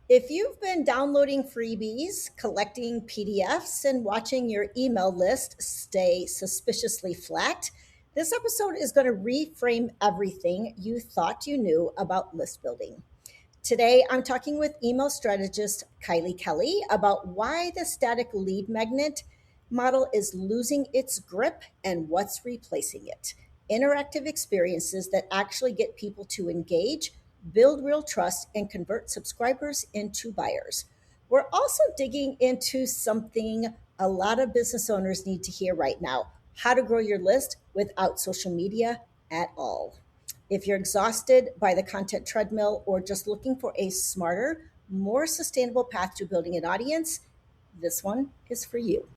If you've been downloading freebies, collecting PDFs, and watching your email list stay suspiciously flat, this episode is going to reframe everything you thought you knew about list building. Today, I'm talking with email strategist Kylie Kelly about why the static lead magnet model is losing its grip and what's replacing it. Interactive experiences that actually get people to engage, build real trust, and convert subscribers into buyers. We're also digging into something a lot of business owners need to hear right now: how to grow your list without social media at all. If you're exhausted by the content treadmill or just looking for a smarter, more sustainable path to building an audience, this one is for you.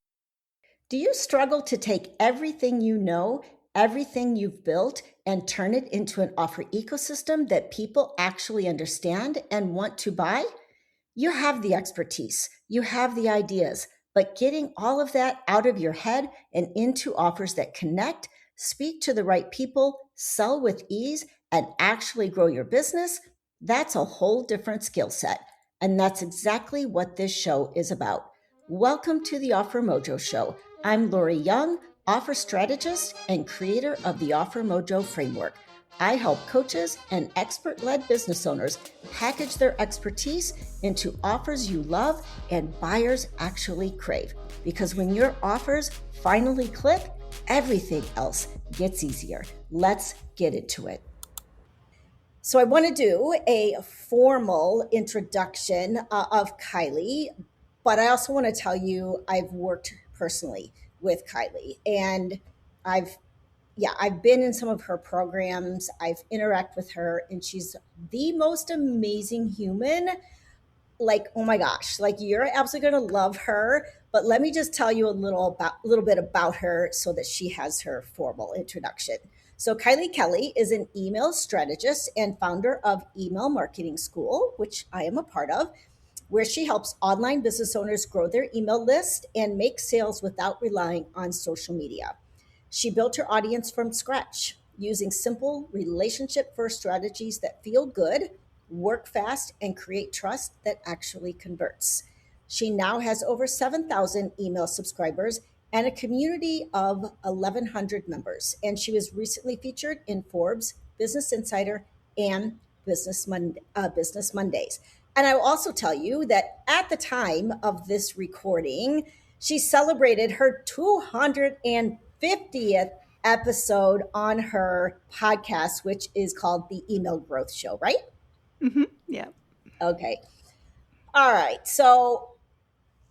Do you struggle to take everything you know, everything you've built, and turn it into an offer ecosystem that people actually understand and want to buy? You have the expertise, you have the ideas, but getting all of that out of your head and into offers that connect, speak to the right people, sell with ease, and actually grow your business, that's a whole different skill set. And that's exactly what this show is about. Welcome to the Offer Mojo Show. I'm Lori Young, offer strategist and creator of the Offer Mojo framework. I help coaches and expert-led business owners package their expertise into offers you love and buyers actually crave. Because when your offers finally click, everything else gets easier. Let's get into it. So I want to do a formal introduction of Kylie, but I also want to tell you I've worked personally with Kylie, and I've I've been in some of her programs. I've interacted with her, and she's the most amazing human. Like, oh my gosh, like you're absolutely going to love her. But let me just tell you a little bit about her so that she has her formal introduction. So Kylie Kelly is an email strategist and founder of Email Marketing School, which I am a part of, where she helps online business owners grow their email list and make sales without relying on social media. She built her audience from scratch using simple relationship first strategies that feel good, work fast, and create trust that actually converts. She now has over 7,000 email subscribers and a community of 1,100 members. And she was recently featured in Forbes, Business Insider, and Business Mondays. And I will also tell you that at the time of this recording, she celebrated her 250th episode on her podcast, which is called the Email Growth Show, right? Yeah. Okay. All right. So,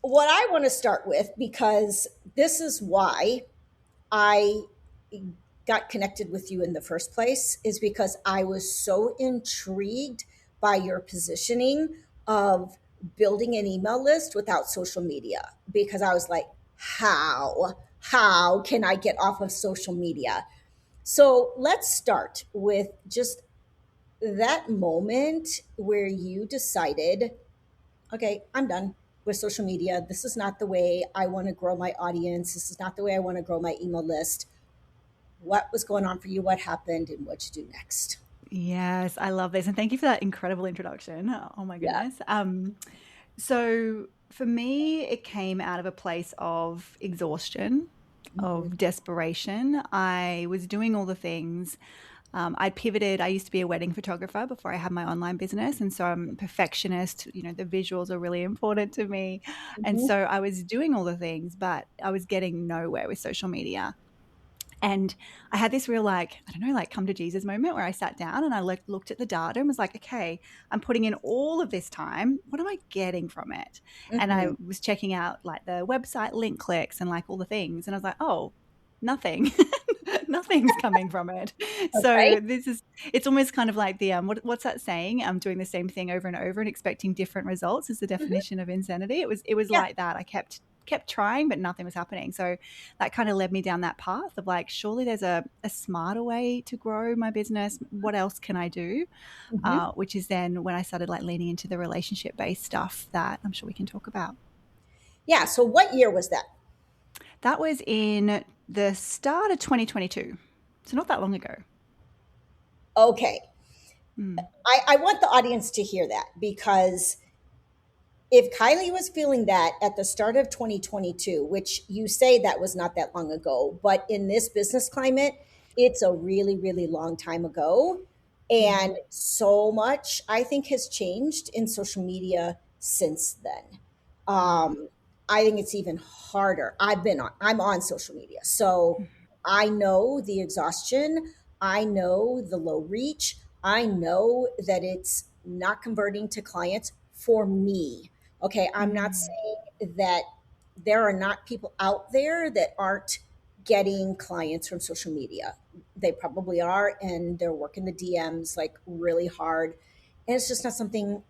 what I want to start with, because this is why I got connected with you in the first place, is because I was so intrigued by your positioning of building an email list without social media. Because I was like, how can I get off of social media? So let's start with just that moment where you decided, okay, I'm done with social media. This is not the way I want to grow my audience. This is not the way I want to grow my email list. What was going on for you? What happened, and what you do next? Yes, I love this. And thank you for that incredible introduction. Oh my Yeah. goodness. So for me, it came out of a place of exhaustion, Mhm. of desperation. I was doing all the things. I pivoted. I used to be a wedding photographer before I had my online business. And so I'm a perfectionist. You know, the visuals are really important to me. And Mhm. so I was doing all the things, but I was getting nowhere with social media. And I had this real, like, I don't know, like come to Jesus moment where I sat down and I looked at the data and was like, okay, I'm putting in all of this time. What am I getting from it? And I Mhm. was checking out like the website link clicks and like all the things. And I was like, oh, nothing. Nothing's coming from it. Okay. So it's almost kind of like the, what's that saying? I'm doing the same thing over and over and expecting different results is the Mhm. definition of insanity. It was Yeah. like that. I kept trying, but nothing was happening. So that kind of led me down that path of like, surely there's a smarter way to grow my business. What else can I do? Mhm. Which is then when I started like leaning into the relationship based stuff that I'm sure we can talk about. Yeah. So, what year was that? That was in the start of 2022. So not that long ago. Okay. Mm. I want the audience to hear that because if Kylie was feeling that at the start of 2022, which you say that was not that long ago, but in this business climate, it's a really, really long time ago. Mm, And so much, I think, has changed in social media since then. mm, Um, I think it's even harder. I'm on social media. So I know the exhaustion. I know the low reach. I know that it's not converting to clients for me. Okay, I'm not mm, saying that there are not people out there that aren't getting clients from social media. They probably are, and they're working the DMs like really hard. And it's just not something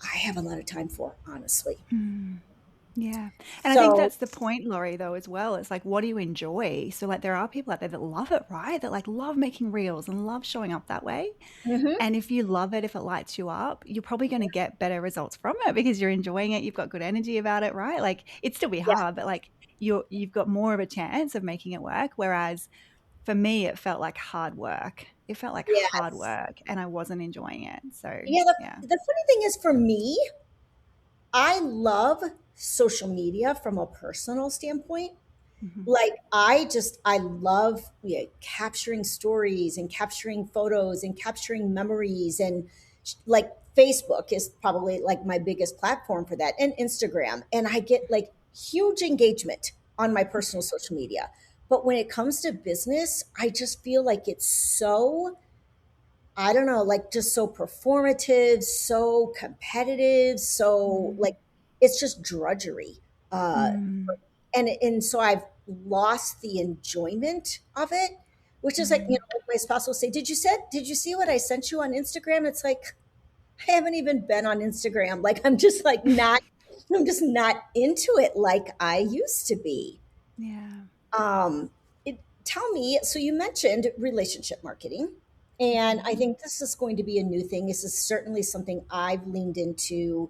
I have a lot of time for, honestly. mm. Yeah. And I think So, that's the point, Laurie, though, as well. It's like, what do you enjoy? So, like, there are people out there that love it, right? That like love making reels and love showing up that way. mhm, And if you love it, if it lights you up, you're probably going to get better results from it because you're enjoying it. You've got good energy about it, right? Like, it'd still be yeah, hard, but like, you've got more of a chance of making it work. Whereas for me, it felt like hard work. It felt like hard yes. work, and I wasn't enjoying it. So, Yeah, yeah. the funny thing is for me, I love social media from a personal standpoint. Hmm. Like I love, yeah, capturing stories and capturing photos and capturing memories, and like Facebook is probably like my biggest platform for that, and Instagram, and I get like huge engagement on my personal social media. But when it comes to business, I just feel like it's so, I don't know, like just so performative, so competitive, so Mm. like it's just drudgery. Uh, Mm. and so I've lost the enjoyment of it, which is like, Mm. like my spouse will say, did you see what I sent you on Instagram?" It's like, I haven't even been on Instagram. Like I'm just not into it like I used to be. Yeah. Um, Tell me, so you mentioned relationship marketing, and Mhm. I think this is going to be a new thing. This is certainly something I've leaned into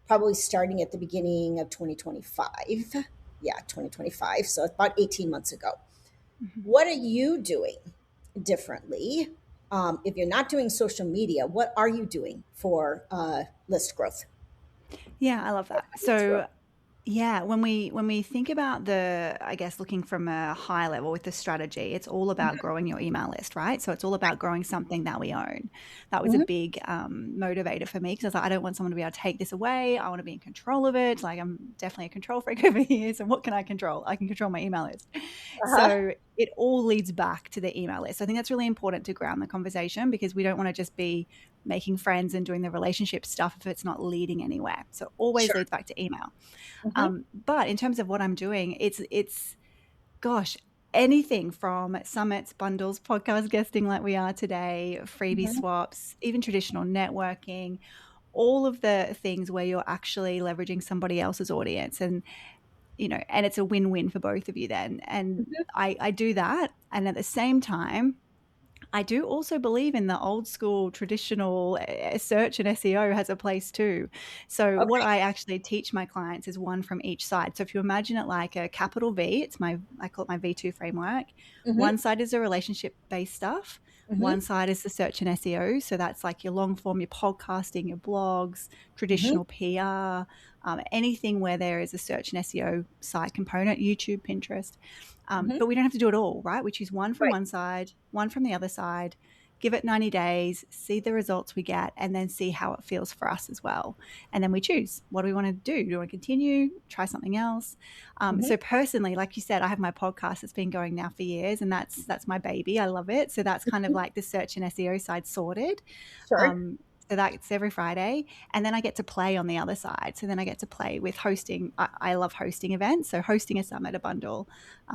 probably starting at the beginning of 2025. Yeah, 2025. So about 18 months ago. Mhm. What are you doing differently? If you're not doing social media, what are you doing for list growth? Yeah, I love that. Leads growth. So yeah, when we think about the, I guess, looking from a high level with the strategy, it's all about growing your email list, right? So it's all about growing something that we own. That was a Mhm. big motivator for me because I was like, I don't want someone to be able to take this away. I want to be in control of it. Like I'm definitely a control freak over here. So what can I control? I can control my email list. Uh-huh. So it all leads back to the email list. So I think that's really important to ground the conversation because we don't want to just be making friends and doing the relationship stuff if it's not leading anywhere. So it always Sure. leads back to email. Hmm. But in terms of what I'm doing, it's gosh, anything from summits, bundles, podcast guesting like we are today, freebie Hmm. swaps, even traditional networking, all of the things where you're actually leveraging somebody else's audience and and it's a win-win for both of you then. And I do that. And at the same time, I do also believe in the old school traditional search and SEO has a place too. So what Okay. I actually teach my clients is one from each side. So if you imagine it like a capital V, I call it my V2 framework. Hmm. One side is the relationship based stuff. One Hmm. side is the search and SEO. So that's like your long form, your podcasting, your blogs, Hmm. traditional PR, anything where there is a search and SEO side component, YouTube, Pinterest. Hmm. But we don't have to do it all, right? We choose one from Right. one side, one from the other side, give it 90 days, see the results we get, and then see how it feels for us as well. And then we choose what do we want to do? Do we want to continue, try something else? Hmm. So personally, like you said, I have my podcast that's been going now for years, and that's my baby. I love it. So that's kind of like the search and SEO side sorted. Sure. Um, so that's every Friday. And then I get to play on the other side. So then I get to play with hosting. I love hosting events. So hosting a summit, a bundle.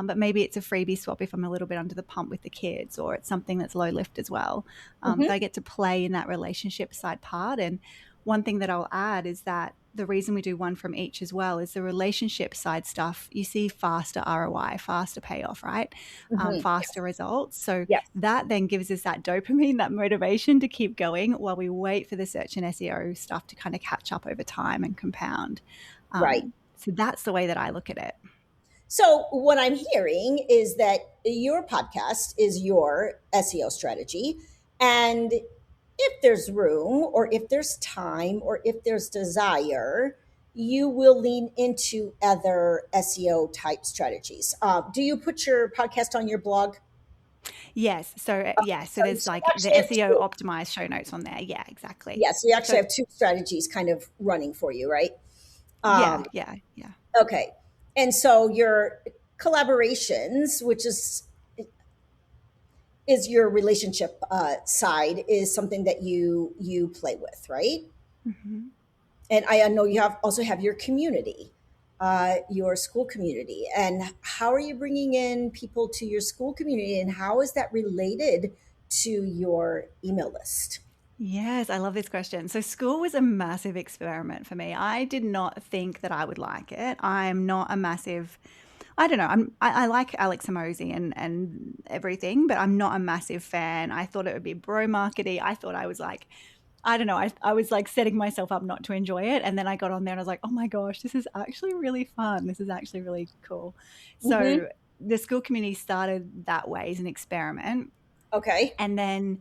But maybe it's a freebie swap if I'm a little bit under the pump with the kids, or it's something that's low lift as well. Hmm. That I get to play in that relationship side part. And one thing that I'll add is that the reason we do one from each as well is the relationship side stuff. You see faster ROI, faster payoff, right? Hmm. Faster results. So Yes. that then gives us that dopamine, that motivation to keep going while we wait for the search and SEO stuff to kind of catch up over time and compound. Right. So that's the way that I look at it. So what I'm hearing is that your podcast is your SEO strategy, and if there's room or if there's time or if there's desire, you will lean into other SEO type strategies. Do you put your podcast on your blog? Yes. So yeah. So So, there's so like you the actually have SEO two. optimized show notes on there. Yeah, exactly. Yes, you actually So have two strategies kind of running for you, right? yeah, Um, yeah, yeah. okay. And so your collaborations, which is your relationship side, is something that you play with, right? Hmm. And I know you have also have your community, your school community. And how are you bringing in people to your school community, and how is that related to your email list? Yes, I love this question. So school was a massive experiment for me. I did not think that I would like it. I'm not a massive, I don't know. I like Alex Hormozy and everything, but I'm not a massive fan. I thought it would be bro markety. I thought I was like, I don't know. I was like setting myself up not to enjoy it. And then I got on there and I was like, oh my gosh, this is actually really fun. This is actually really cool. Hmm. So the school community started that way as an experiment. Okay. And then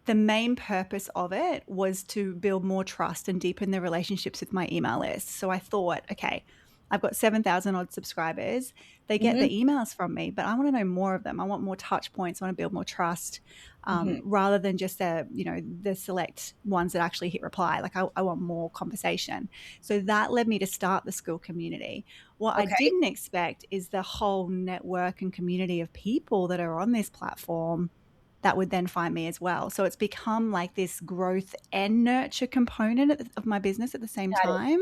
the main purpose of it was to build more trust and deepen the relationships with my email list. So I thought, okay, I've got 7,000 odd subscribers. They get the Hmm. emails from me, but I want to know more of them. I want more touch points. I want to build more trust, Hmm. rather than just the select ones that actually hit reply. Like I want more conversation. So that led me to start the school community. What I Okay. didn't expect is the whole network and community of people that are on this platform that would then find me as well. So it's become like this growth and nurture component of my business at the same Got it. time,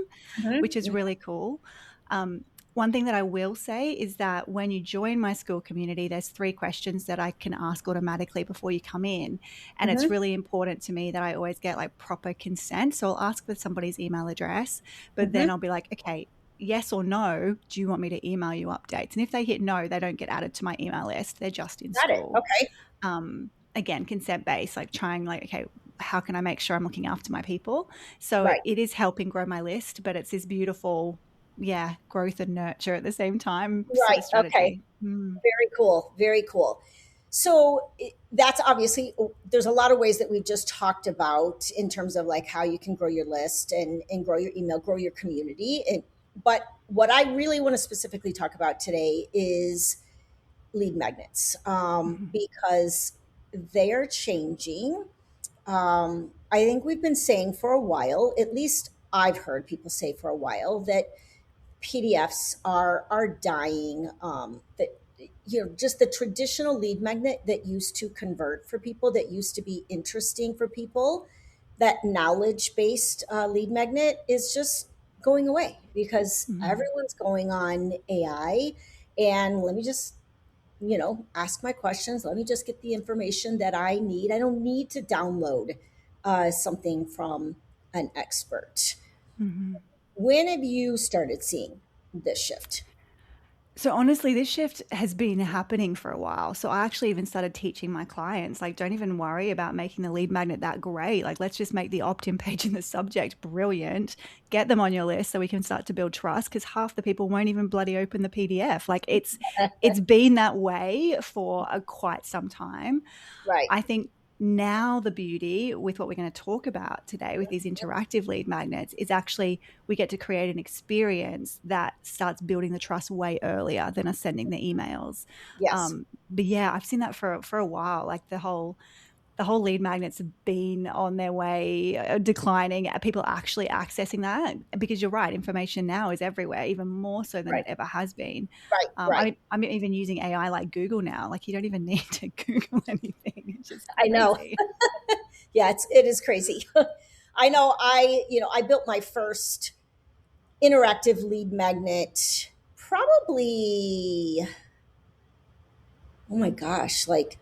which is Hmm. really cool. One thing that I will say is that when you join my school community, there's 3 questions that I can ask automatically before you come in. And it's Hmm. really important to me that I always get like proper consent. So I'll ask for somebody's email address, but Hmm. then I'll be like, okay, yes or no, do you want me to email you updates? And if they hit no, they don't get added to my email list. They're just in Got it. school. Okay. Again, consent based, like trying like, okay, how can I make sure I'm looking after my people? So Right. it is helping grow my list, but it's this beautiful, yeah, growth and nurture at the same time sort Right. of Okay. strategy. Mm. Very cool. Very cool. So that's obviously there's a lot of ways that we've just talked about in terms of like how you can grow your list and grow your email, grow your community. But what I really want to specifically talk about today is lead magnets, Mhm. because they are changing. I think we've been saying for a while, at least I've heard people say for a while, that PDFs are dying. That just the traditional lead magnet that used to convert for people, that used to be interesting for people, that knowledge based lead magnet is just going away because Mhm. everyone's going on AI. And let me just ask my questions. Let me just get the information that I need. I don't need to download something from an expert. Mhm. When have you started seeing this shift? So honestly, this shift has been happening for a while. So I actually even started teaching my clients, like, don't even worry about making the lead magnet that great. Like, let's just make the opt-in page and the subject brilliant. Get them on your list so we can start to build trust, because half the people won't even bloody open the PDF. Like it's been that way for quite some time. Right. I think now the beauty with what we're going to talk about today with these interactive lead magnets is actually we get to create an experience that starts building the trust way earlier than us sending the emails. Yes. But yeah, I've seen that for a while. Like the whole lead magnets have been on their way declining. People actually accessing that, because you're right, information now is everywhere, even more so than it Right. ever has been. Right. Right. I'm even using AI like Google now. Like you don't even need to Google anything. It's just I know. crazy. Yeah, it is crazy. I know. I built my first interactive lead magnet probably, oh my gosh, like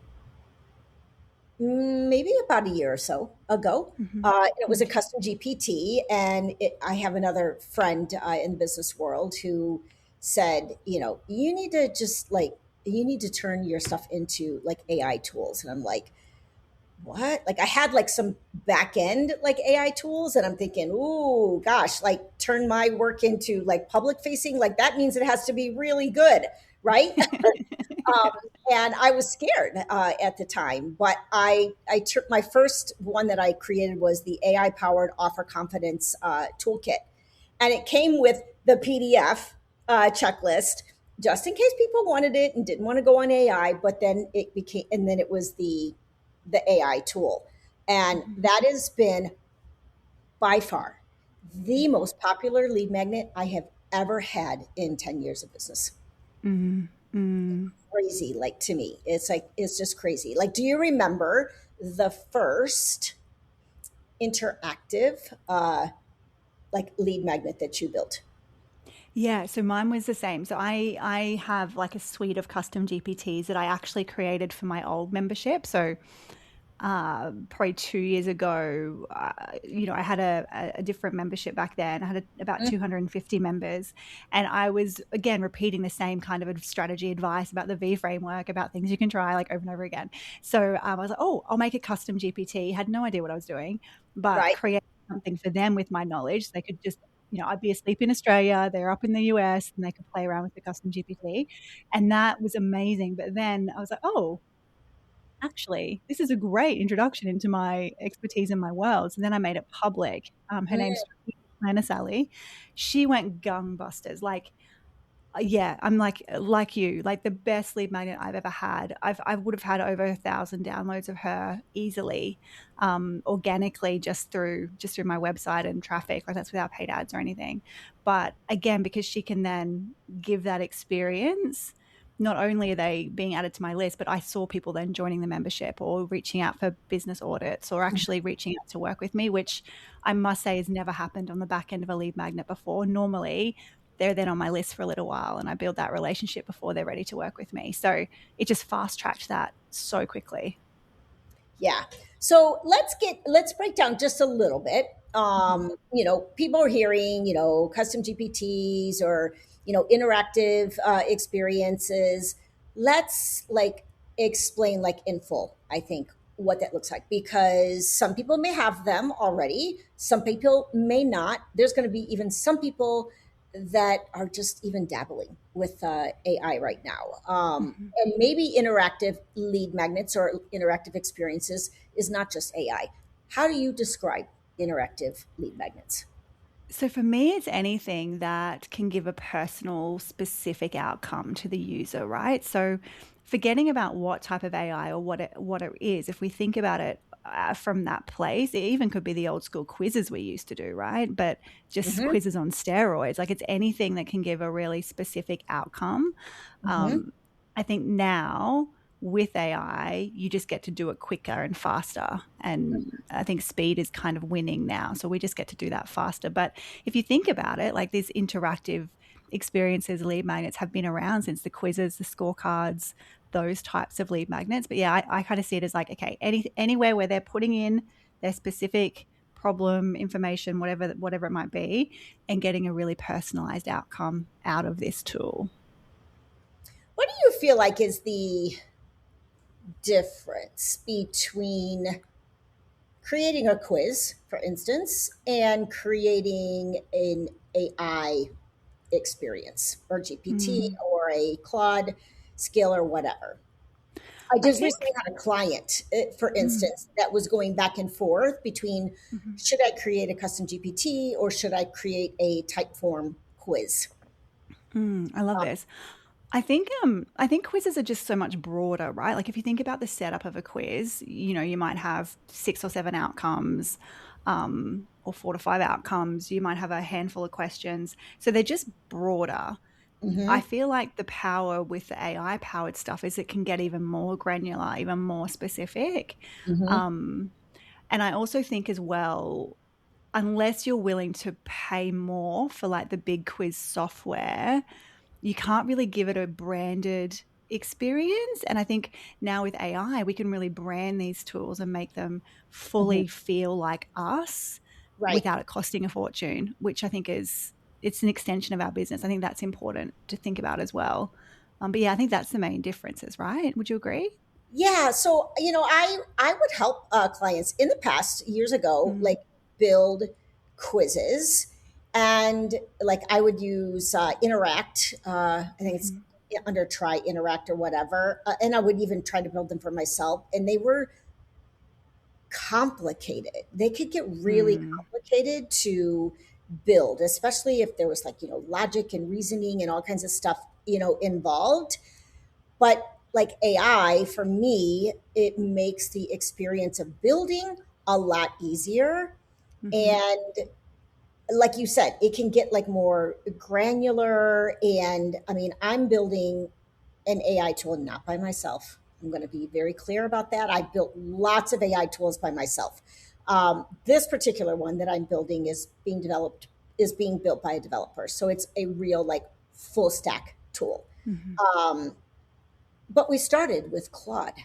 maybe about a year or so ago. Hmm. It was a custom GPT, and I have another friend in the business world who said, you need to just like you need to turn your stuff into like AI tools, and I'm like, what? Like I had like some back end like AI tools, and I'm thinking, ooh, gosh, like turn my work into like public facing, like that means it has to be really good, right? um, and I was scared at the time, but I took my first one that I created was the AI powered offer confidence toolkit, and it came with the PDF checklist just in case people wanted it and didn't want to go on AI. But then it became, and then it was the AI tool, and Mhm. that has been by far the most popular lead magnet I have ever had in 10 years of business. Mm, mm. Crazy, like to me, it's like it's just crazy. Like, do you remember the first interactive like lead magnet that you built? Yeah, so mine was the same. So I have like a suite of custom GPTs that I actually created for my old membership. So probably 2 years ago, I had a different membership back then. I had about Mm, 250 members, and I was again repeating the same kind of strategy advice about the V framework, about things you can try like over and over again. So I was like, oh, I'll make a custom GPT. Had no idea what I was doing, but right. create something for them with my knowledge. They could just, I'd be asleep in Australia, they're up in the US, and they could play around with the custom GPT, and that was amazing. But then I was like, oh, actually, this is a great introduction into my expertise in my world. So then I made it public. Her name's Mm, Strategic Planner Sally. She went gangbusters. Like, yeah, I'm like you, like the best lead magnet I've ever had. I would have had over 1,000 downloads of her easily, organically, just through my website and traffic. Like that's without paid ads or anything. But again, because she can then give that experience, not only are they being added to my list, but I saw people then joining the membership or reaching out for business audits or actually reaching out to work with me, which I must say has never happened on the back end of a lead magnet before. Normally, they're then on my list for a little while and I build that relationship before they're ready to work with me. So it just fast tracked that so quickly. yeah. So let's break down just a little bit. Mhm. People are hearing, custom GPTs or interactive experiences. Let's like explain like in full. I think what that looks like, because some people may have them already, some people may not. There's going to be even some people that are just even dabbling with AI right now. Mhm. And maybe interactive lead magnets or interactive experiences is not just AI. How do you describe interactive lead magnets? So for me, it's anything that can give a personal, specific outcome to the user, right? So forgetting about what type of AI or what it is, if we think about it from that place, it even could be the old school quizzes we used to do, right? But just Hmm. quizzes on steroids. Like it's anything that can give a really specific outcome. Hmm. Um, I think now with AI, you just get to do it quicker and faster. And I think speed is kind of winning now. So we just get to do that faster. But if you think about it, like these interactive experiences, lead magnets have been around since the quizzes, the scorecards, those types of lead magnets. But yeah, I kind of see it as like, okay, anywhere where they're putting in their specific problem information, whatever it might be, and getting a really personalized outcome out of this tool. What do you feel like is the difference between creating a quiz, for instance, and creating an AI experience or GPT Mm. or a Claude skill or whatever? I I just recently think. had a client, for Mm, instance, that was going back and forth between mhm. should I create a custom GPT or should I create a type form quiz? I love Uh, this. I think quizzes are just so much broader, right? Like if you think about the setup of a quiz, you might have 6 or 7 outcomes, or 4 to 5 outcomes. You might have a handful of questions. So they're just broader. I mhm, feel like the power with the AI powered stuff is it can get even more granular, even more specific. mhm, Um, and I also think as well, unless you're willing to pay more for like the big quiz software, you can't really give it a branded experience. And I think now with AI, we can really brand these tools and make them mhm. fully feel like us Right. without it costing a fortune, which I think it's an extension of our business. I think that's important to think about as well. But yeah, I think that's the main differences, right? Would you agree? Yeah. So, I would help clients in the past years ago, Mm, like build quizzes, and like I would use Interact. I think it's mhm, under Try Interact or whatever, and I would even try to build them for myself, and they were complicated. They could get really mm, complicated to build, especially if there was like, logic and reasoning and all kinds of stuff, involved. But like AI, for me, it makes the experience of building a lot easier. Mm-hmm. And like you said, it can get like more granular. And I mean, I'm building an AI tool not by myself. I'm going to be very clear about that. I built lots of AI tools by myself. This particular one that I'm building is being built by a developer. So it's a real like full stack tool. Mm-hmm. Um, but we started with Claude,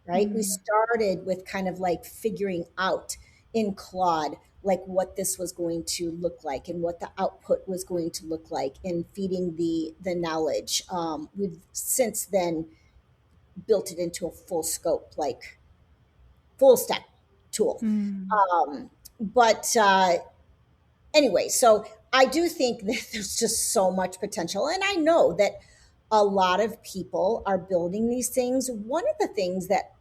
right? We Mm. started with kind of like figuring out in Claude like what this was going to look like and what the output was going to look like and feeding the knowledge. We've since then built it into a full scope, like full stack tool. Mm. But anyway, so I do think that there's just so much potential. And I know that a lot of people are building these things. One of the things that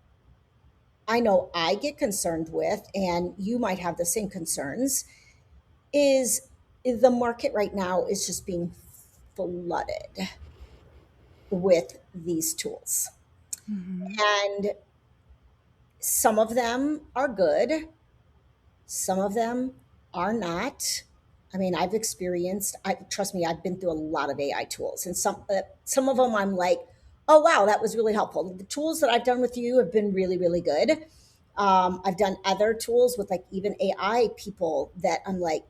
I know I get concerned with, and you might have the same concerns, is the market right now is just being flooded with these tools. Mm-hmm. And some of them are good, some of them are not. I mean, trust me, I've been through a lot of AI tools, and some of them I'm like, oh wow, that was really helpful. The tools that I've done with you have been really, really good. I've done other tools with like even AI people that I'm like,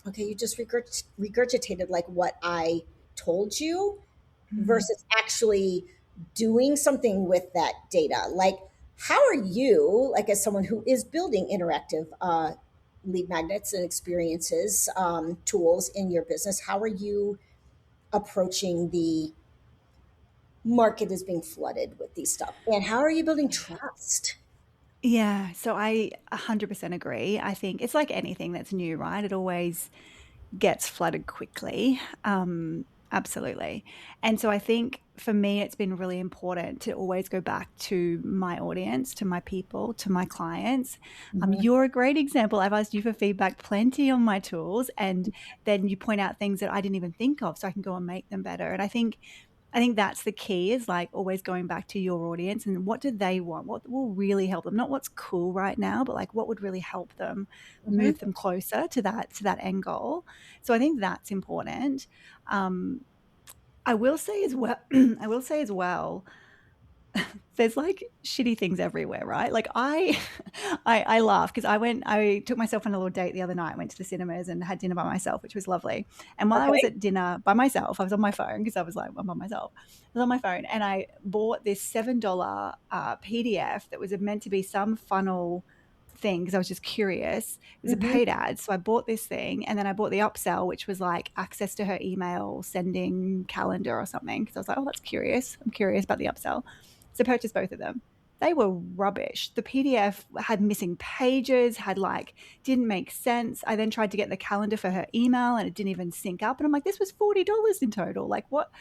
okay, you just regurgitated like what I told you Mm. versus actually doing something with that data. Like, how are you, like, as someone who is building interactive lead magnets and experiences tools in your business, how are you approaching the market as being flooded with these stuff? And how are you building trust? Yeah, so I 100% agree. I think it's like anything that's new, right? It always gets flooded quickly. Absolutely. And so I think for me, it's been really important to always go back to my audience, to my people, to my clients. Mhm. You're a great example. I've asked you for feedback plenty on my tools, and then you point out things that I didn't even think of so I can go and make them better. And I think that's the key, is like always going back to your audience and what do they want? What will really help them? Not what's cool right now, but like what would really help them Mhm. move them closer to that end goal. So I think that's important. Um, I will say as well, I will say as well, there's like shitty things everywhere, right? Like I laugh because I took myself on a little date the other night, went to the cinemas and had dinner by myself, which was lovely. And while I was Okay. at dinner by myself, I was on my phone because I was like, I'm by myself. I was on my phone and I bought this $7 PDF that was meant to be some funnel thing because I was just curious. It was a Mhm. paid ad. So I bought this thing and then I bought the upsell, which was like access to her email, sending calendar or something. Because I was like, oh, that's curious. I'm curious about the upsell. So I purchased both of them. They were rubbish. The PDF had missing pages, had like, didn't make sense. I then tried to get the calendar for her email and it didn't even sync up. And I'm like, this was $40 in total. Like, what?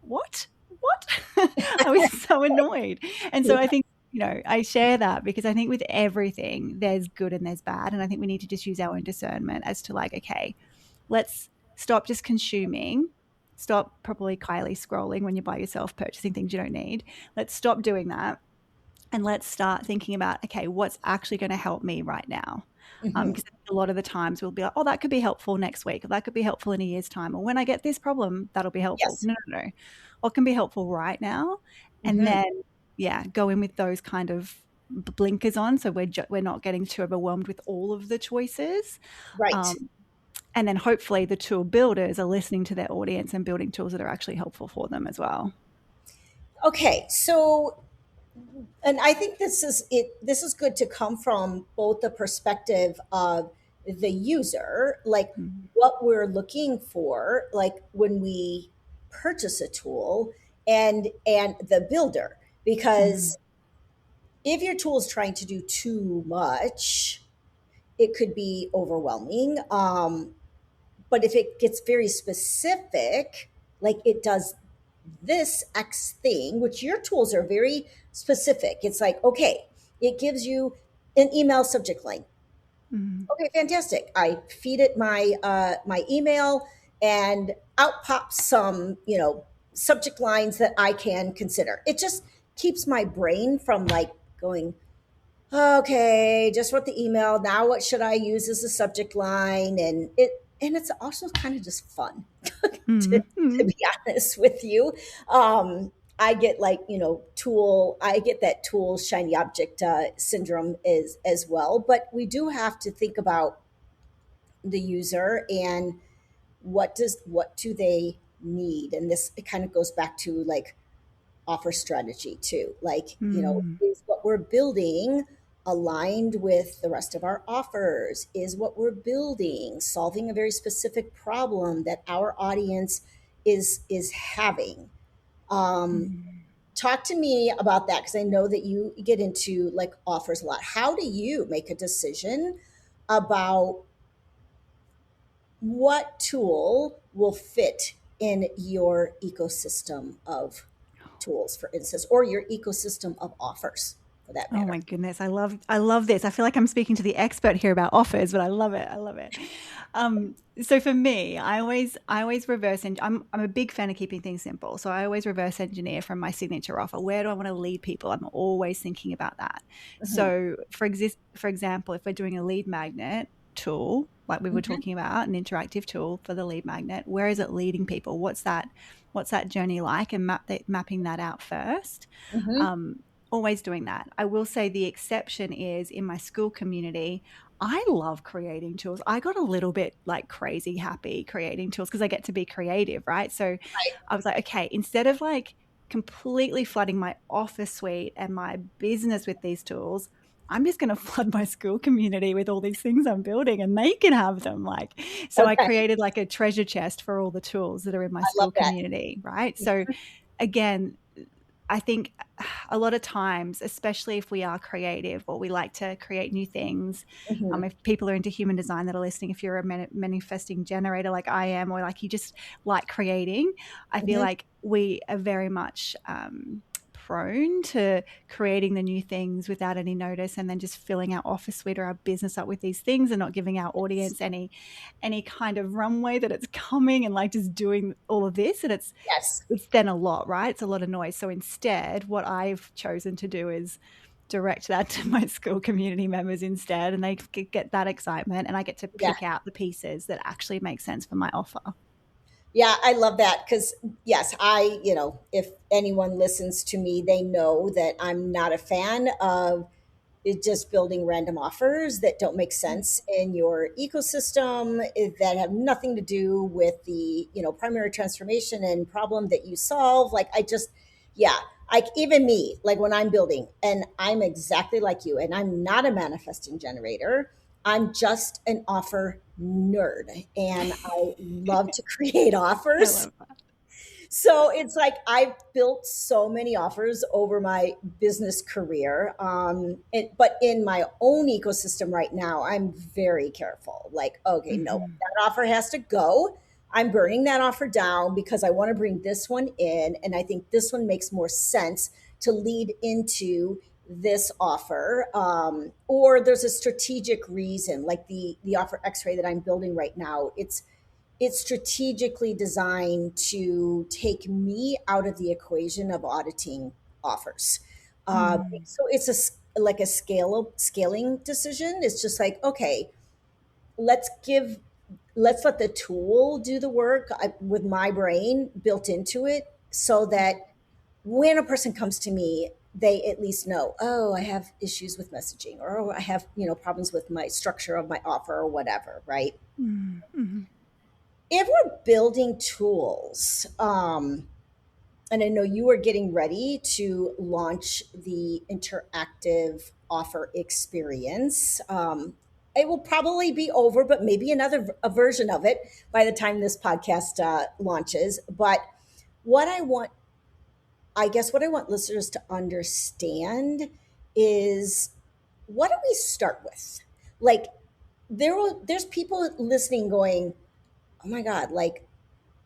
What? What? I was so annoyed. And so Yeah. I think, I share that because I think with everything, there's good and there's bad. And I think we need to just use our own discernment as to like, okay, let's stop just consuming. Stop probably Kylie scrolling when you're by yourself purchasing things you don't need. Let's stop doing that and let's start thinking about, okay, what's actually going to help me right now? Mhm. Because a lot of the times we'll be like, oh, that could be helpful next week, or that could be helpful in a year's time, or when I get this problem, that'll be helpful. Yes. No, no, no. What can be helpful right now? And Mhm. then, yeah, go in with those kind of blinkers on, so we're not getting too overwhelmed with all of the choices. Right. Um, and then hopefully the tool builders are listening to their audience and building tools that are actually helpful for them as well. Okay. So, and I think this is good to come from both the perspective of the user, like Mm. what we're looking for, like when we purchase a tool, and the builder. Mm. Because if your tool is trying to do too much, it could be overwhelming. But if it gets very specific, like it does this X thing, which your tools are very specific. It's like, okay, it gives you an email subject line. Mm. Okay, fantastic. I feed it my email, and out pops some, subject lines that I can consider. It just keeps my brain from like going, okay, just wrote the email. Now what should I use as a subject line? And it's also kind of just fun to, Mm. to Mm. be honest with you. I get like, I get that tool shiny object syndrome as well. But we do have to think about the user and what do they need. And this, it kind of goes back to like offer strategy too. Like, Mm. is what we're building aligned with the rest of our offers? Is what we're building solving a very specific problem that our audience is having? Um, Mm. Talk to me about that, because I know that you get into like offers a lot. How do you make a decision about what tool will fit in your ecosystem of tools, for instance, or your ecosystem of offers for that Oh matter? my goodness, I love this. I feel like I'm speaking to the expert here about offers, but I love it. I love it. So for me, I always reverse and I'm a big fan of keeping things simple. So I always reverse engineer from my signature offer. Where do I want to lead people? I'm always thinking about that. Mhm, So for example, if we're doing a lead magnet tool, like we were mhm, talking about, an interactive tool for the lead magnet, where is it leading people? What's that journey like? And mapping that out first. mhm. Um, Always doing that. I will say the exception is in my school community. I love creating tools. I got a little bit like crazy happy creating tools because I get to be creative, right? So Right. I was like, okay, instead of like completely flooding my office suite and my business with these tools, I'm just going to flood my school community with all these things I'm building and they can have them. Like, so I Okay. created like a treasure chest for all the tools that are in my I love school that. community, right? So again, I think a lot of times, especially if we are creative or we like to create new things, Mhm, if people are into human design that are listening, if you're a manifesting generator like I am, or like you just like creating, I feel mhm. like we are very much prone to creating the new things without any notice and then just filling our office suite or our business up with these things and not giving our Yes. audience any kind of runway that it's coming and like just doing all of this. And Yes. it's then a lot, right? It's a lot of noise. So instead, what I've chosen to do is direct that to my school community members instead, and they get that excitement, and I get to Yeah. pick out the pieces that actually make sense for my offer. Yeah, I love that because, yes, if anyone listens to me, they know that I'm not a fan of just building random offers that don't make sense in your ecosystem, that have nothing to do with the, primary transformation and problem that you solve. Like, yeah, like even me, like when I'm building, and I'm exactly like you, and I'm not a manifesting generator. I'm just an offer nerd, and I love to create I offers. love that. So it's like I've built so many offers over my business career. But in my own ecosystem right now, I'm very careful. Like, okay, no, Mhm. that offer has to go. I'm burning that offer down because I want to bring this one in. And I think this one makes more sense to lead into this offer. Or there's a strategic reason, like the offer X-ray that I'm building right now. It's strategically designed to take me out of the equation of auditing offers. Mm. So it's like a scaling decision. It's just like, okay, let's give let's let the tool do the work with my brain built into it, so that when a person comes to me, they at least know, oh, I have issues with messaging, or oh, I have problems with my structure of my offer, or whatever, right? Mm. Mhm. If we're building tools, and I know you are getting ready to launch the interactive offer experience. It will probably be over, but maybe a version of it by the time this podcast launches. But what I want, I guess, what I want listeners to understand is, what do we start with? Like, there's people listening going, oh my God, like,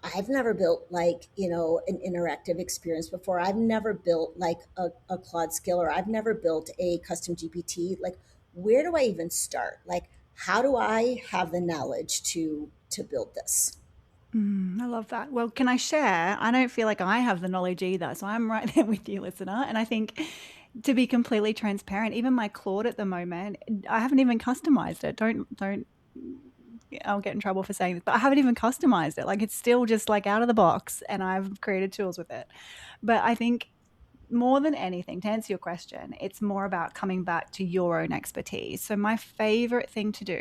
I've never built like, an interactive experience before. I've never built like a Claude skill, or I've never built a custom GPT. Like, where do I even start? Like, how do I have the knowledge to build this? I love that. Well, can I share? I don't feel like I have the knowledge either. So I'm right there with you, listener. And I think to be completely transparent, even my Claude at the moment, I haven't even customized it. Don't I'll get in trouble for saying this, but I haven't even customized it. Like it's still just like out of the box and I've created tools with it. But I think more than anything, to answer your question, it's more about coming back to your own expertise. So my favorite thing to do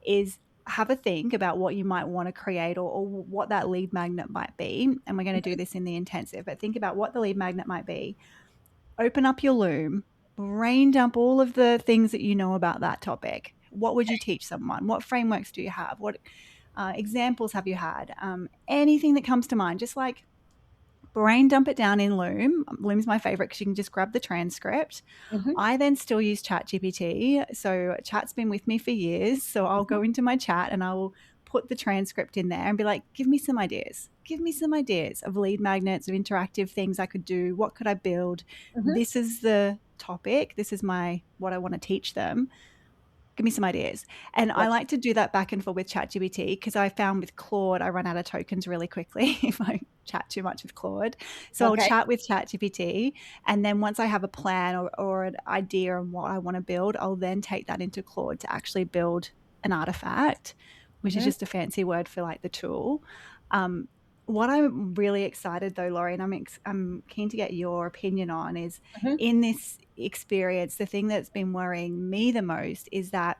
is have a think about what you might want to create, or what that lead magnet might be. And we're going to do this in the intensive, but think about what the lead magnet might be. Open up your Loom, brain dump all of the things that you know about that topic. What would you teach someone? What frameworks do you have? What examples have you had? Anything that comes to mind, just like brain dump it down in Loom. Loom's my favorite because you can just grab the transcript. Mm-hmm. I then still use ChatGPT. So chat's been with me for years. So I'll go into my chat and I will put the transcript in there and be like, give me some ideas. Give me some ideas of lead magnets, of interactive things I could do. What could I build? Mm-hmm. This is the topic. This is what I want to teach them. Give me some ideas. And Yep. I like to do that back and forth with ChatGPT because I found with Claude, I run out of tokens really quickly if I chat too much with Claude. So I'll Okay. chat with ChatGPT. And then once I have a plan or an idea on what I want to build, I'll then take that into Claude to actually build an artifact, which is Mm-hmm. just a fancy word for like the tool. What I'm really excited though, Laurie, and I'm keen to get your opinion on is Mm-hmm. in this experience, the thing that's been worrying me the most is that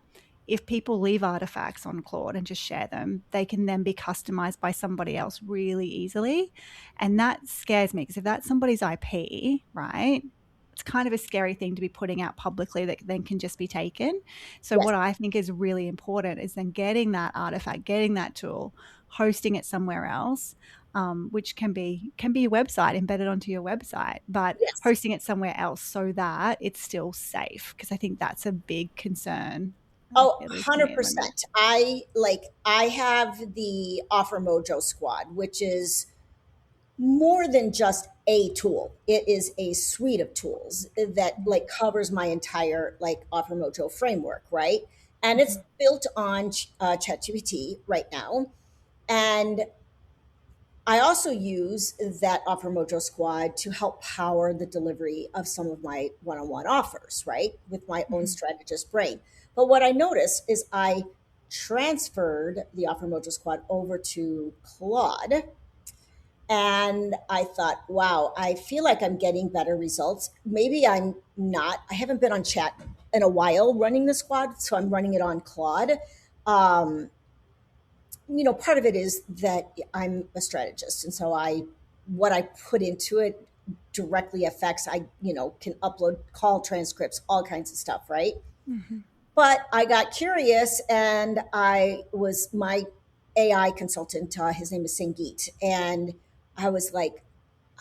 if people leave artifacts on Claude and just share them, they can then be customized by somebody else really easily. And that scares me because if that's somebody's IP, right? It's kind of a scary thing to be putting out publicly that then can just be taken. So, Yes. what I think is really important is then getting that artifact, getting that tool, hosting it somewhere else, which can be your website, embedded onto your website, but Yes. hosting it somewhere else so that it's still safe, because I think that's a big concern, Oh, at least for me at the moment. 100%. I have the Offer Mojo Squad, which is more than just a tool. It is a suite of tools that like covers my entire like Offer Mojo framework, right? And it's Mhm. built on ChatGPT right now. And I also use that Offer Mojo Squad to help power the delivery of some of my one on one offers, right? With my own Mhm. strategist brain. But what I noticed is I transferred the Offer Mojo Squad over to Claude. And I thought, wow, I feel like I'm getting better results. Maybe I'm not. I haven't been on chat in a while running the squad, so I'm running it on Claude. Um, Part of it is that I'm a strategist, and so what I put into it directly affects. Can upload call transcripts, all kinds of stuff, right? Mhm. But I got curious, and I was my AI consultant. His name is Sangeet, and I was like,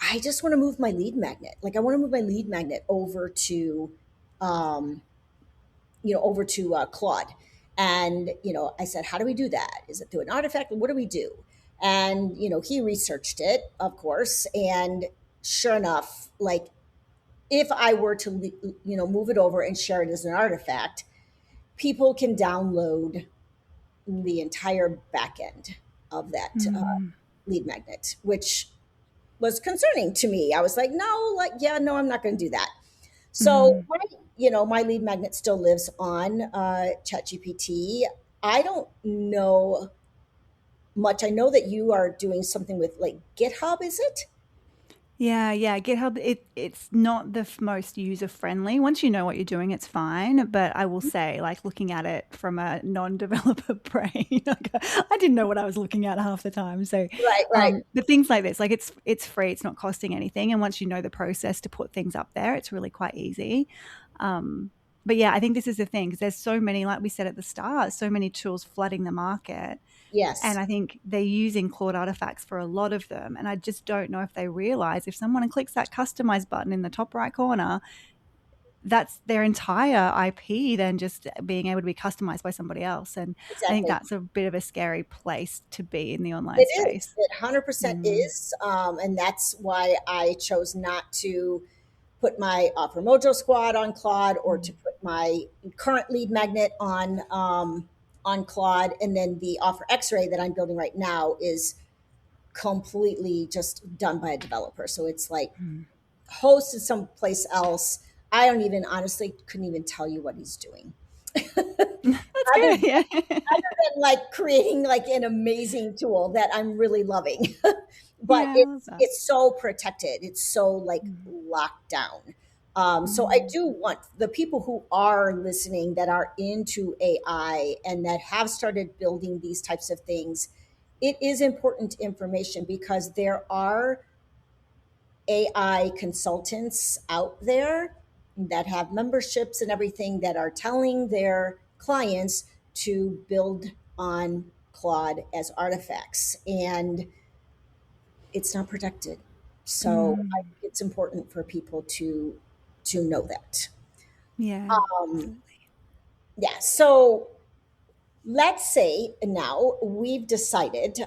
I just want to move my lead magnet. Like, I want to move my lead magnet um, over to Claude. And, I said, how do we do that? Is it through an artifact? What do we do? And, he researched it, of course. And sure enough, like, if I were to, move it over and share it as an artifact, people can download the entire back end of that Mhm. lead magnet, which was concerning to me. I was like, no, like, yeah, no, I'm not going to do that. So, Mhm. my lead magnet still lives on ChatGPT. I don't know much. I know that you are doing something with like GitHub, is it? Yeah. GitHub, it's not the most user friendly. Once you know what you're doing, it's fine. But I will say, like looking at it from a non-developer brain, like, I didn't know what I was looking at half the time. So, Right, right. but things like this, like it's free, it's not costing anything, and once you know the process to put things up there, it's really quite easy. Um, but yeah, I think this is the thing because there's so many, like we said at the start, so many tools flooding the market. And Yes, I think they're using Claude artifacts for a lot of them. And I just don't know if they realize if someone clicks that customize button in the top right corner, that's their entire IP then just being able to be customized by somebody else. And I think exactly. that's a bit of a scary place to be in the online It is. space. It 100% Mm. is. And that's why I chose not to put my Offer Mojo squad on Claude or to Mm. put my current lead magnet on Claude, and then the offer X-ray that I'm building right now is completely just done by a developer. So it's like Mm. hosted someplace else. I don't even honestly couldn't even tell you what he's doing. That's other good. Yeah. than like creating like an amazing tool that I'm really loving. But Yeah, I love it's that. it's so protected. It's so like Mm. locked down. So I Mm. do want the people who are listening that are into AI and that have started building these types of things. It is important information because there are AI consultants out there that have memberships and everything that are telling their clients to build on Claude as artifacts, and it's not protected. So I Mm. think it's important for people to know that. Yeah, Um, absolutely. yeah. So let's say now we've decided,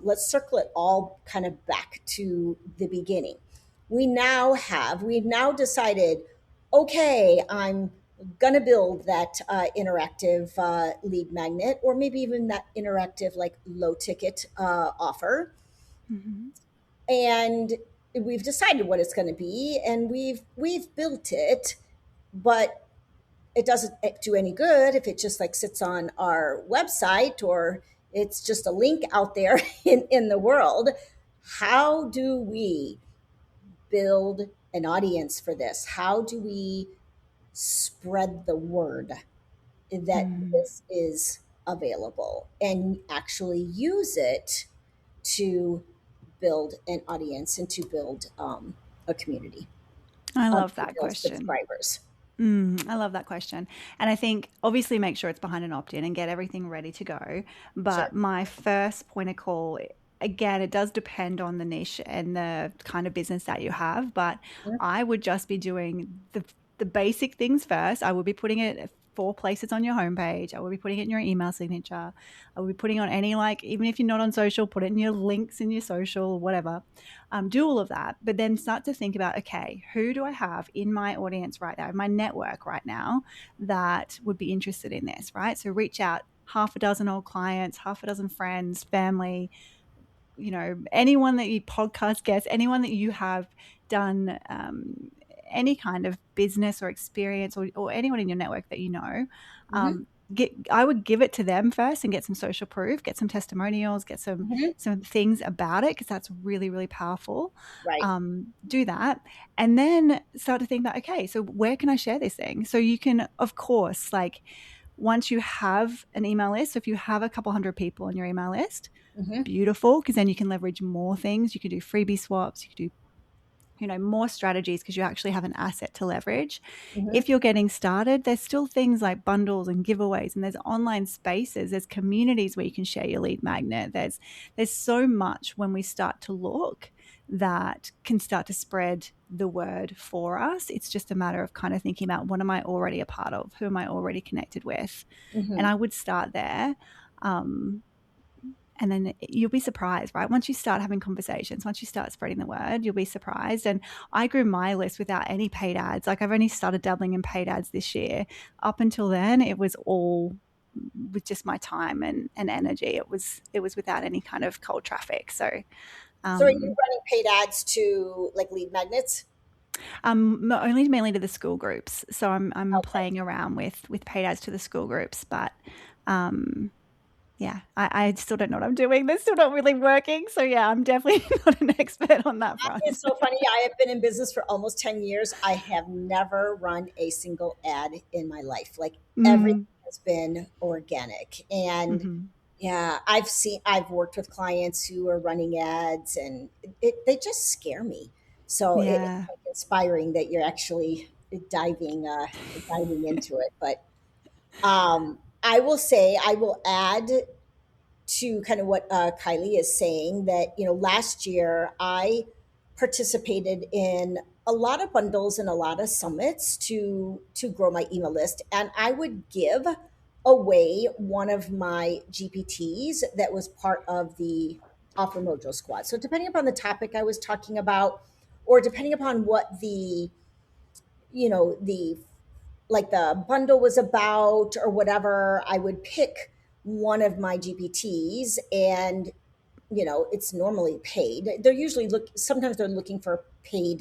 let's circle it all kind of back to the beginning. We've now decided, okay, I'm going to build that interactive lead magnet, or maybe even that interactive, like low ticket offer. Hmm. And we've decided what it's going to be, and we've built it, but it doesn't do any good if it just like sits on our website or it's just a link out there in the world. How do we build an audience for this? How do we spread the word that Mm. this is available and actually use it to build an audience and to build a community, I love to that build question. subscribers? I love that question. And I think obviously make sure it's behind an opt in and get everything ready to go. Sure. But my first point of call, again, it does depend on the niche and the kind of business that you have. But Mhm. I would just be doing the basic things first. I would be putting it at 4 places on your homepage. I would be putting it in your email signature. I would be putting on any, like, even if you're not on social, put it in your links in your social, whatever. Do all of that, but then start to think about, okay, who do I have in my audience right now, in my network right now, that would be interested in this, right? So reach out, half a dozen old clients, half a dozen friends, family, anyone that you podcast guests, anyone that you have done any kind of business or experience, or anyone in your network that Mhm. I would give it to them first and get some social proof, get some testimonials, get some Mhm. things about it, because that's really, really powerful. Right. Do that, and then start to think about, okay, so where can I share this thing? So you can, of course, like, once you have an email list, so if you have a couple hundred people on your email list, Mhm. beautiful, because then you can leverage more things. You can do freebie swaps, you can do more strategies, because you actually have an asset to leverage. Mhm. If you're getting started, there's still things like bundles and giveaways, and there's online spaces, there's communities where you can share your lead magnet. There's so much when we start to look that can start to spread the word for us. It's just a matter of kind of thinking about, what am I already a part of? Who am I already connected with? And Mhm. I would start there. Um, and then you'll be surprised, right? Once you start having conversations, once you start spreading the word, you'll be surprised. And I grew my list without any paid ads. Like, I've only started dabbling in paid ads this year. Up until then, it was all with just my time and energy. It was without any kind of cold traffic. So So are you um, running paid ads to like lead magnets? only mainly to the school groups. So I'm Okay. playing around with paid ads to the school groups, but um, yeah, I still don't know what I'm doing. They're still not really working. So yeah, I'm definitely not an expert on that It's front. so funny. I have been in business for almost 10 years. I have never run a single ad in my life. Like everything Mm, has been organic. And hmm. yeah, I've worked with clients who are running ads and they just scare me. So it's Yeah. like inspiring that you're actually diving into it. But I will say, I will add to kind of what Kylie is saying that, last year I participated in a lot of bundles and a lot of summits to grow my email list, and I would give away one of my GPTs that was part of the Offer Mojo squad. So depending upon the topic I was talking about, or depending upon what the like the bundle was about or whatever, I would pick one of my GPTs, and it's normally paid. They're usually sometimes they're looking for paid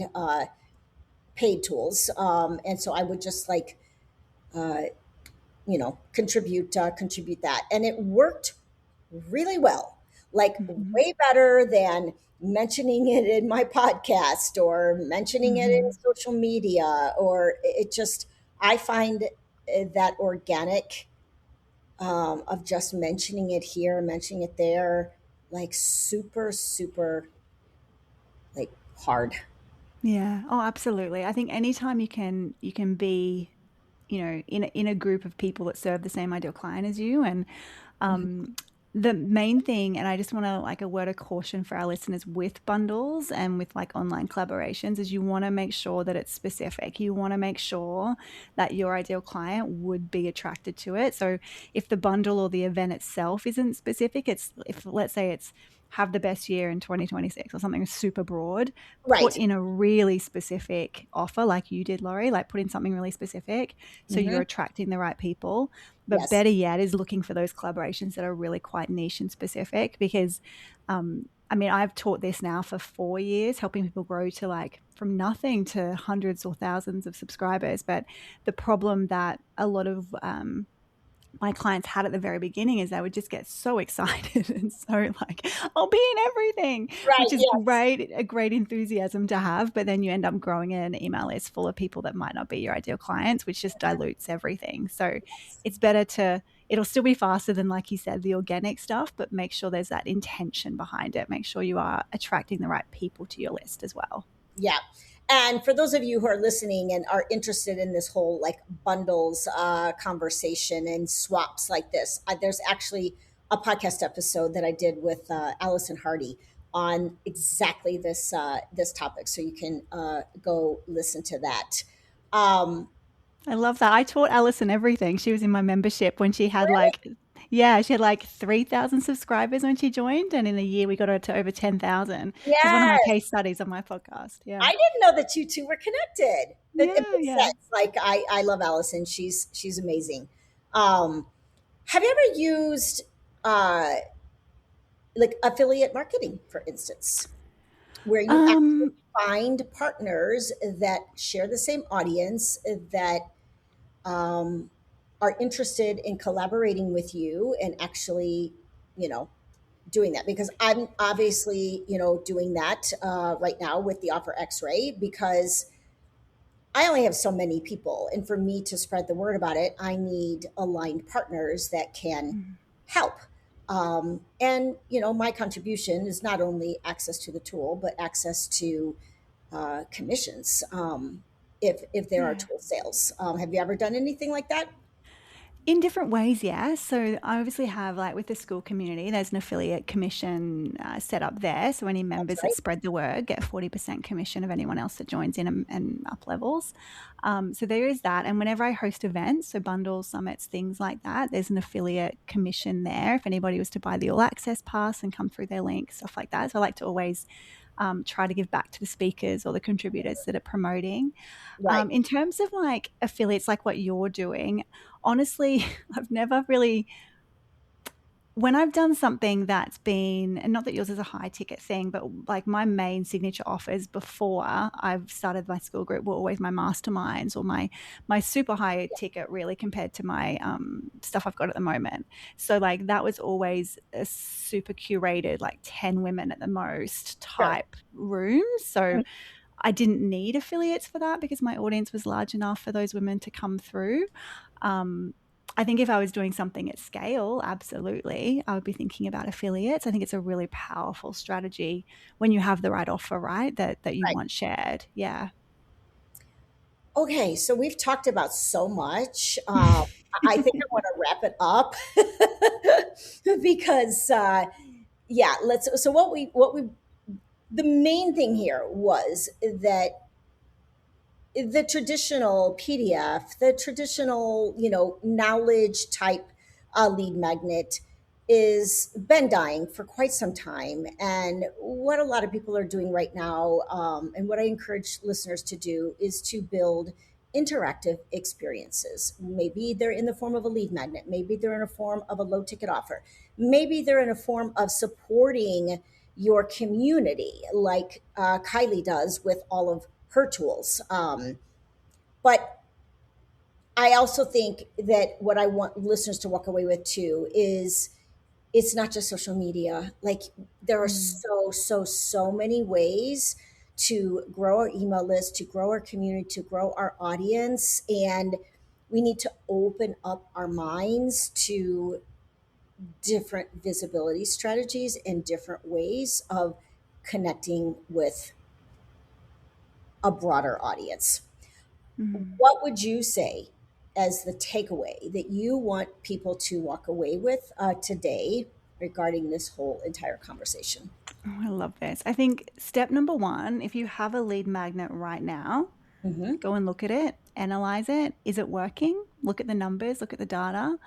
tools, and so I would just like uh, contribute that, and it worked really well, like Mhm. way better than mentioning it in my podcast or mentioning it in Mhm. social media, or it just, I find that organic, of just mentioning it here, mentioning it there, like super, super, like hard. Yeah. Oh, absolutely. I think anytime you can be, in a group of people that serve the same ideal client as you, and um, the main thing, and I just want to like a word of caution for our listeners with bundles and with like online collaborations, is you want to make sure that it's specific. You want to make sure that your ideal client would be attracted to it. So if the bundle or the event itself isn't specific, if let's say it's have the best year in 2026 or something super broad, put Right. in a really specific offer like you did, Laurie, like put in something really specific so you're Hmm. attracting the right people. But Yes. better yet is looking for those collaborations that are really quite niche and specific, because I mean, I've taught this now for 4 years, helping people grow to like from nothing to hundreds or thousands of subscribers. But the problem that a lot of my clients had at the very beginning is they would just get so excited and so like, I'll be in everything, Right. which is Yes. great, a great enthusiasm to have. But then you end up growing an email list full of people that might not be your ideal clients, which just dilutes everything. So it's better it'll still be faster than, like you said, the organic stuff, but make sure there's that intention behind it. Make sure you are attracting the right people to your list as well. Yeah. And for those of you who are listening and are interested in this whole like bundles conversation and swaps like this, there's actually a podcast episode that I did with Allison Hardy on exactly this topic. So you can go listen to that. Um, I love that. I taught Alison everything. She was in my membership when she had Really? like, yeah, she had like 3,000 subscribers when she joined. And in a year, we got her to over 10,000. She's one of my Yes. case studies on my podcast. I Yeah. didn't know that you two were connected. It Yeah. makes Yeah. sense. Like I love Allison. She's amazing. Um, have you ever used uh, like affiliate marketing, for instance, where you actually Um, find partners that share the same audience, that um, are interested in collaborating with you and actually, you know, doing that? Because I'm obviously, doing that right now with the Offer X-ray, because I only have so many people. And for me to spread the word about it, I need aligned partners that can help. And, my contribution is not only access to the tool, but access to commissions, if there are yeah. tool sales. Have you ever done anything like that? In different ways, yeah. So I obviously have, like with the school community, there's an affiliate commission set up there. So any That's members that right. spread the word get 40% commission of anyone else that joins in and up levels. So there is that. And whenever I host events, so bundles, summits, things like that, there's an affiliate commission there. If anybody was to buy the all access pass and come through their link, stuff like that. So I like to always try to give back to the speakers or the contributors that are promoting. Right. In terms of like affiliates, like what you're doing, honestly, I've never really, when I've done something that's been, and not that yours is a high ticket thing, but like my main signature offers before I've started my school group were always my masterminds or my super high ticket, really, compared to my stuff I've got at the moment. So like that was always a super curated, like 10 women at the most Sure. type room. So Mhm. I didn't need affiliates for that because my audience was large enough for those women to come through. Um, I think if I was doing something at scale, absolutely, I would be thinking about affiliates. I think it's a really powerful strategy when you have the right offer, right? That you Right. want shared. Yeah. Okay, so we've talked about so much. I think I want to wrap it up because, yeah, let's. So what we the main thing here was that the traditional PDF, the traditional, knowledge type lead magnet is been dying for quite some time. And what a lot of people are doing right now, and what I encourage listeners to do, is to build interactive experiences. Maybe they're in the form of a lead magnet. Maybe they're in a form of a low ticket offer. Maybe they're in a form of supporting your community, like Kylie does with all of her tools. But I also think that what I want listeners to walk away with too is it's not just social media. Like there are Mm. so many ways to grow our email list, to grow our community, to grow our audience. And we need to open up our minds to different visibility strategies and different ways of connecting with a broader audience. Mm. What would you say as the takeaway that you want people to walk away with today regarding this whole entire conversation? Oh, I love this. I think step number one, if you have a lead magnet right now, Hmm. go and look at it, analyze it. Is it working? Look at the numbers, look at the data.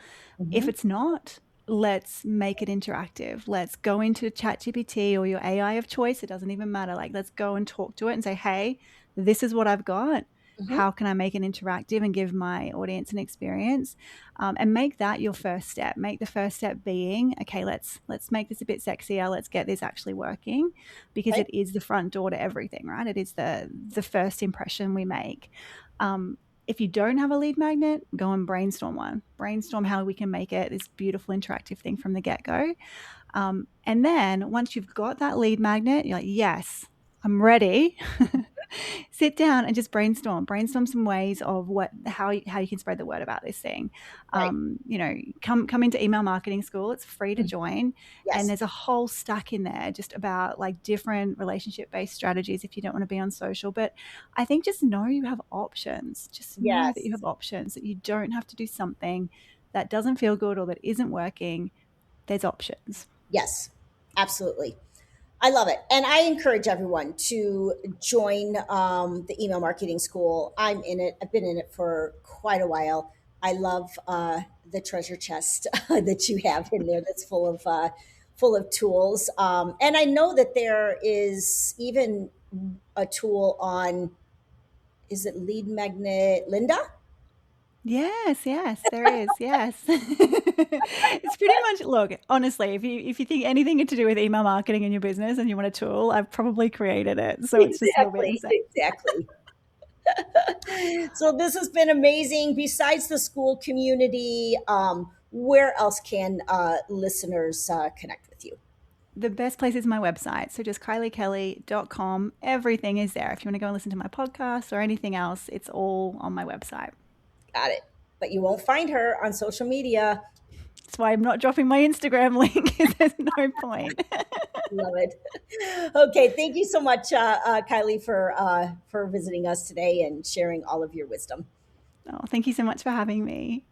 If Hmm. it's not, let's make it interactive. Let's go into ChatGPT or your AI of choice. It doesn't even matter. Like, let's go and talk to it and say, hey, this is what I've got. Hmm. How can I make it interactive and give my audience an experience? And make that your first step. Make the first step being, okay, let's make this a bit sexier. Let's get this actually working, because Okay. it is the front door to everything, right? It is the first impression we make. If you don't have a lead magnet, go and brainstorm one. Brainstorm how we can make it this beautiful interactive thing from the get-go. And then once you've got that lead magnet, you're like, yes, I'm ready. Sit down and just brainstorm some ways of how you can spread the word about this thing. Right. Come into email marketing school. It's free to Mhm. join, and Yes. there's a whole stack in there just about like different relationship based strategies if you don't want to be on social. But I think just know you have options. Just know that you Yes. have options, that you don't have to do something that doesn't feel good or that isn't working. There's options. Yes. Absolutely. I love it. And I encourage everyone to join the email marketing school. I'm in it. I've been in it for quite a while. I love the treasure chest that you have in there that's full of tools. And I know that there is even a tool on, is it Lead Magnet Linda? Yes, there is. Yes. It's pretty much, look, honestly, if you think anything to do with email marketing in your business and you want a tool, I've probably created it. So it's just a little bit the Exactly. same. Exactly. So this has been amazing. Besides the school community, where else can listeners connect with you? The best place is my website. So just kyliekelly.com. Everything is there. If you want to go and listen to my podcast or anything else, it's all on my website. Got it. But you won't find her on social media. That's why I'm not dropping my Instagram link, because there's no point. Love it. Okay, thank you so much, Kylie, for visiting us today and sharing all of your wisdom. Oh, thank you so much for having me.